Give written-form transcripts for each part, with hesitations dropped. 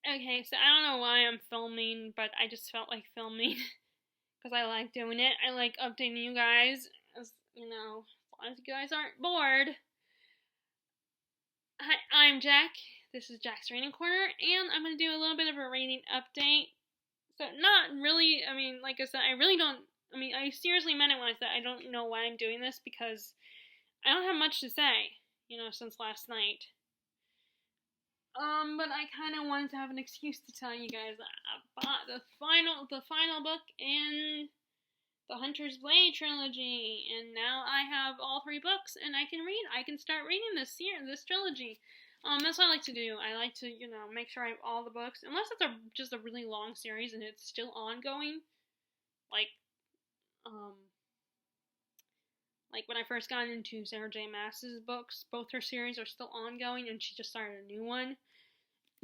Okay, so I don't know why I'm filming, but I just felt like filming because I like doing it. I like updating you guys, as long as you guys aren't bored. Hi, I'm Jack. This is Jack's Rating Corner, and I'm going to do a little bit of a rating update. So, not really, like I said, I really don't, I seriously meant it when I said I don't know why I'm doing this because I don't have much to say, since last night. But I kind of wanted to have an excuse to tell you guys that I bought the final book in the Hunter's Blade trilogy, and now I have all three books, and I can start reading this trilogy. That's what I like to do. I like to, make sure I have all the books, unless it's just a really long series and it's still ongoing, like, like when I first got into Sarah J. Maas's books, both her series are still ongoing, and she just started a new one.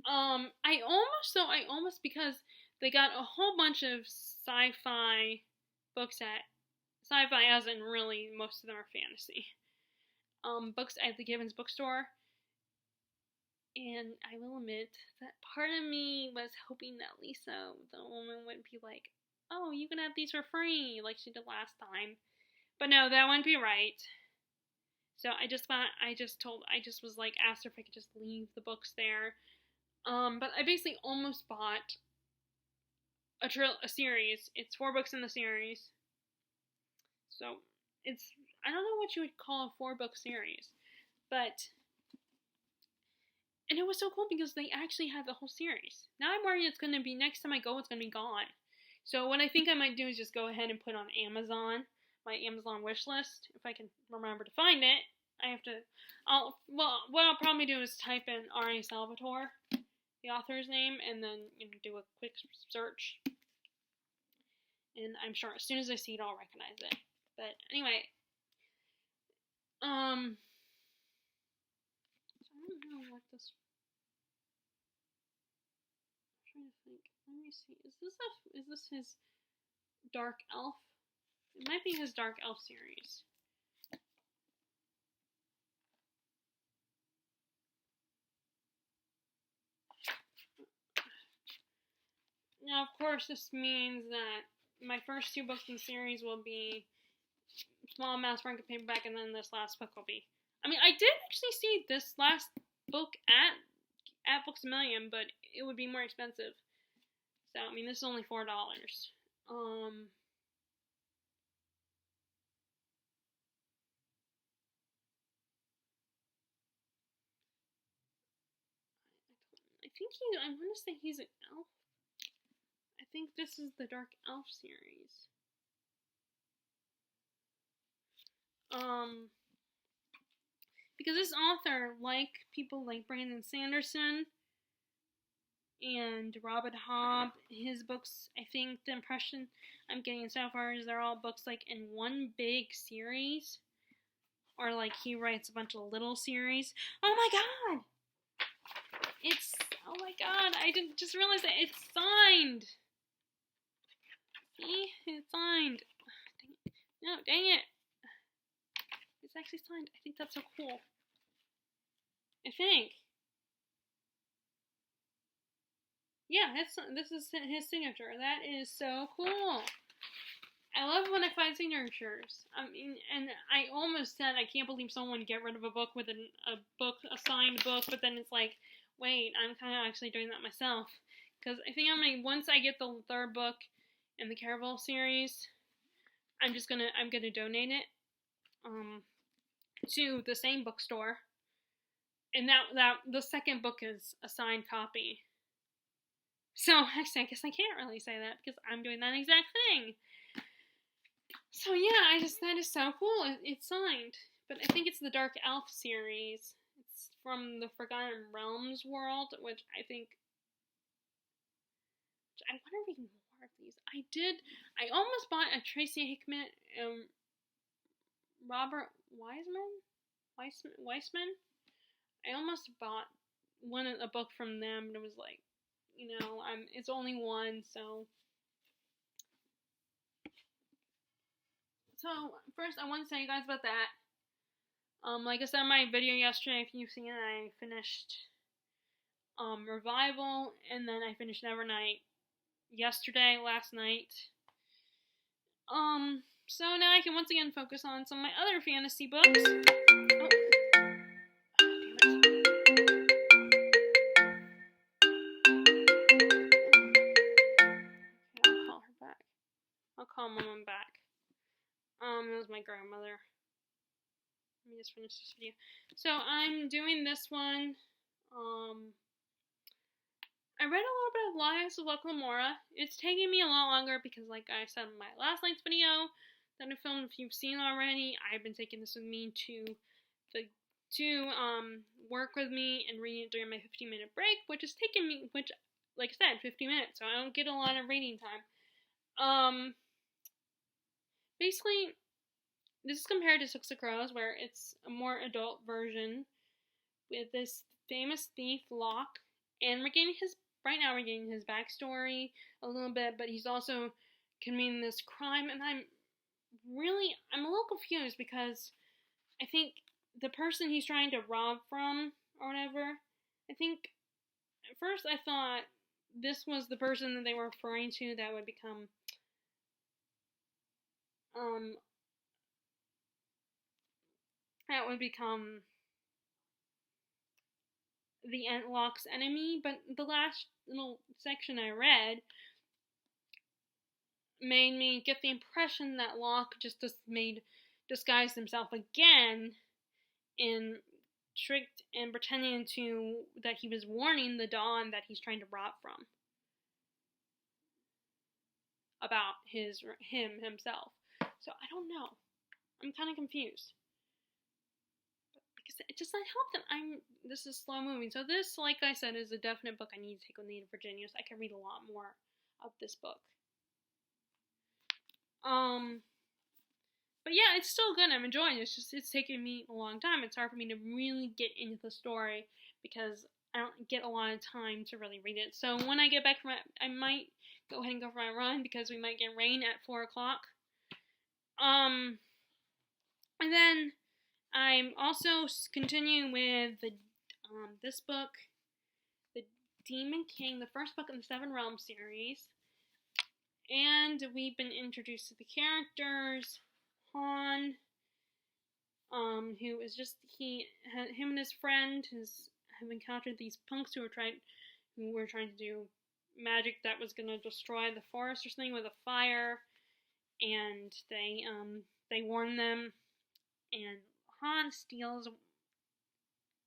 I almost because they got a whole bunch of sci-fi books sci-fi as in really most of them are fantasy. Books at the Gibbons bookstore. And I will admit that part of me was hoping that Lisa, the woman, would be like, oh, you can have these for free, like she did last time. But no, that wouldn't be right. So I just was like, asked her if I could just leave the books there. But I basically almost bought a series. It's 4 books in the series. So I don't know what you would call a 4-book series, and it was so cool because they actually had the whole series. Now I'm worried it's going to be, next time I go, it's going to be gone. So what I think I might do is just go ahead and put on Amazon, my Amazon wish list, if I can remember to find it. What I'll probably do is type in R.A. Salvatore, the author's name, and then do a quick search. And I'm sure as soon as I see it, I'll recognize it. But anyway, I don't know what this. I'm trying to think. Let me see. Is this his Dark Elf? It might be his Dark Elf series. Now, of course, this means that my first 2 books in the series will be Small Mouse Franken paperback, and then this last book will be. I did actually see this last book at Books A Million, but it would be more expensive. So, this is only $4. I want to say he's an elf. I think this is the Dark Elf series. Because this author, like people like Brandon Sanderson and Robin Hobb, his books, I think the impression I'm getting so far is they're all books like in one big series, or like he writes a bunch of little series. Oh my god! Oh my god, I didn't just realize that it's signed! See? It's signed. No, dang it. It's actually signed. I think that's so cool. I think. Yeah, this is his signature. That is so cool. I love when I find signatures. And I almost said I can't believe someone would get rid of a book with a signed book, but then it's like, wait, I'm kind of actually doing that myself. Because I think once I get the 3rd book in the Caraval series, I'm gonna donate it, to the same bookstore. And that the 2nd book is a signed copy. So, actually, I guess I can't really say that because I'm doing that exact thing. So, yeah, that is so cool. It's signed. But I think it's the Dark Elf series. It's from the Forgotten Realms world, which I want to read more of these. I almost bought a Tracy Hickman, Robert Weisman? I almost bought a book from them, and it was like, it's only one, so. So, first, I want to tell you guys about that. Like I said in my video yesterday, if you've seen it, I finished Revival, and then I finished Nevernight last night. So now I can once again focus on some of my other fantasy books. Oh. I'll call Mom back. It was my grandmother. Let me just finish this video. So I'm doing this one. I read a little bit of Lives of Lamora. It's taking me a lot longer because, like I said in my last night's video that I filmed, if you've seen already, I've been taking this with me to work with me and reading it during my 15-minute break, which is taking me, like I said, 50 minutes, so I don't get a lot of reading time. Basically, this is compared to Six of Crows, where it's a more adult version with this famous thief, Locke, and we're getting his backstory a little bit, but he's also committing this crime, and I'm a little confused because I think the person he's trying to rob from, or whatever, I think, at first I thought this was the person that they were referring to that would become, the Locke's enemy, but the last little section I read made me get the impression that Locke just disguised himself again and tricked and pretending that he was warning the Dawn that he's trying to rob from about himself. So I don't know. I'm kind of confused. Because it does not help that this is slow moving. So this, like I said, is a definite book I need to take with me to Virginia, so I can read a lot more of this book. But yeah, it's still good. I'm enjoying it. It's taking me a long time. It's hard for me to really get into the story because I don't get a lot of time to really read it. So when I get back I might go ahead and go for my run because we might get rain at 4 o'clock. And then I'm also continuing with this book, The Demon King, the first book in the Seven Realms series. And we've been introduced to the characters. Han, who is him and his friend have encountered these punks who were trying to do magic that was going to destroy the forest or something with a fire, and they warn them, and Han steals.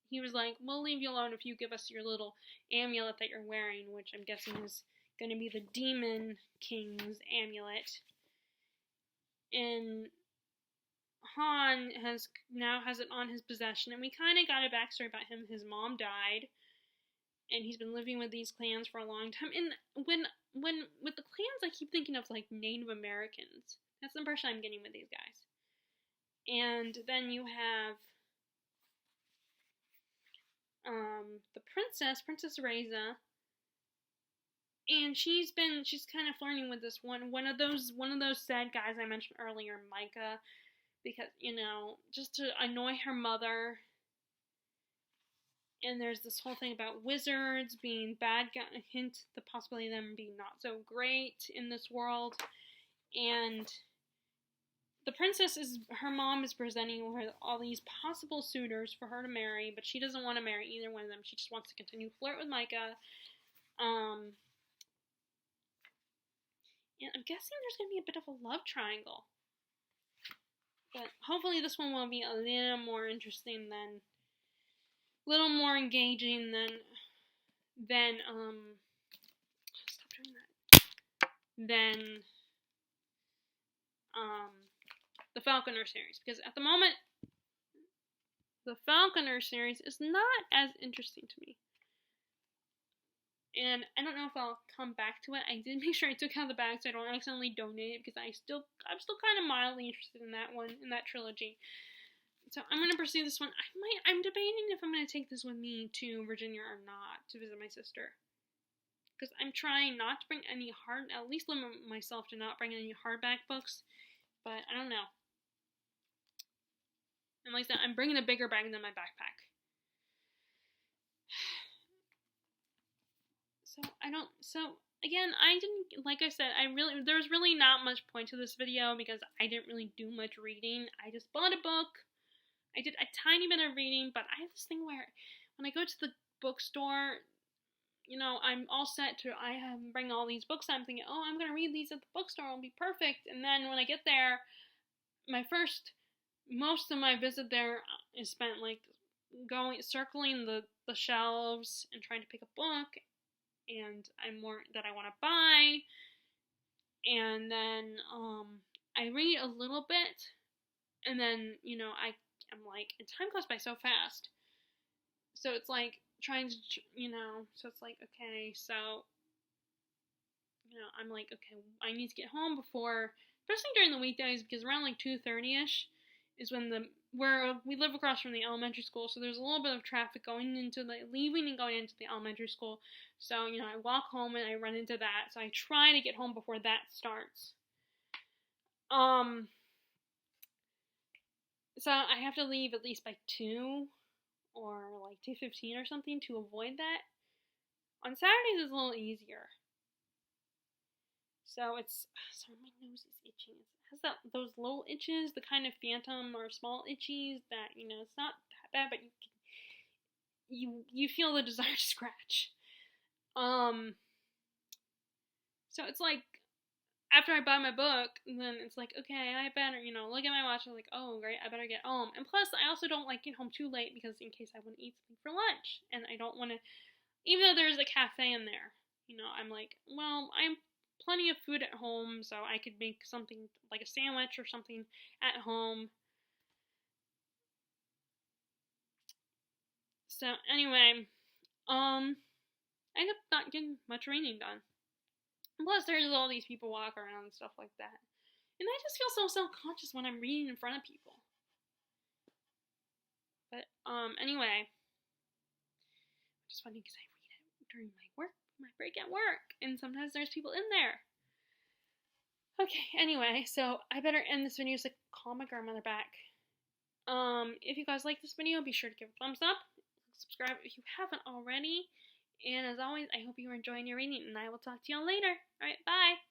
He was like, "We'll leave you alone if you give us your little amulet that you're wearing," which I'm guessing is going to be the Demon King's amulet. And Han now has it on his possession, and we kind of got a backstory about him. His mom died, and he's been living with these clans for a long time. And when with the clans, I keep thinking of like Native Americans. That's the impression I'm getting with these guys. And then you have the Princess Reza, and she's kind of flirting with this one of those sad guys I mentioned earlier, Micah, because just to annoy her mother. And there's this whole thing about wizards being bad guys, hint the possibility of them being not so great in this world. And the princess her mom is presenting her all these possible suitors for her to marry, but she doesn't want to marry either one of them. She just wants to continue to flirt with Micah. And I'm guessing there's going to be a bit of a love triangle. But hopefully this one will be a little more interesting a little more engaging than the Falconer series. Because at the moment, the Falconer series is not as interesting to me. And I don't know if I'll come back to it. I did make sure I took out the bag so I don't accidentally donate it, because I'm still kind of mildly interested in that trilogy. So I'm going to pursue this one. I'm debating if I'm going to take this with me to Virginia or not to visit my sister. Because I'm trying not to bring any at least limit myself to not bring any hardback books. But I don't know. And like I said, I'm bringing a bigger bag than my backpack. Again, I didn't, like I said, there's really not much point to this video because I didn't really do much reading. I just bought a book. I did a tiny bit of reading, but I have this thing where when I go to the bookstore, I'm all set to, bring all these books. I'm thinking, oh, I'm going to read these at the bookstore. It'll be perfect. And then when I get there, most of my visit there is spent like circling the shelves and trying to pick a book and more that I want to buy. And then I read a little bit, and then I'm like, and time goes by so fast. So it's like trying to, so it's like, okay, so I'm like, okay, I need to get home before, especially during the weekdays, because around like 2:30ish is when we live across from the elementary school, so there's a little bit of traffic leaving and going into the elementary school. So, I walk home and I run into that. So I try to get home before that starts. So I have to leave at least by 2 or like 2:15 or something to avoid that. On Saturdays it's a little easier. So sorry, my nose is itching. It has those little itches, the kind of phantom or small itchies that, it's not that bad, but you feel the desire to scratch. So it's like, after I buy my book, then it's like, okay, I better, look at my watch and like, oh, great, I better get home. And plus, I also don't like getting home too late because in case I want to eat something for lunch. And I don't want to, even though there's a cafe in there, I'm like, well, I'm plenty of food at home, so I could make something like a sandwich or something at home. So anyway, I ended up not getting much reading done. Plus, there's all these people walk around and stuff like that. And I just feel so self-conscious when I'm reading in front of people. But, anyway. It's funny because I read it during my break at work. And sometimes there's people in there. Okay, anyway, so I better end this video so I can call my grandmother back. If you guys like this video, be sure to give it a thumbs up. Subscribe if you haven't already. And as always, I hope you are enjoying your reading, and I will talk to y'all later. Alright, bye!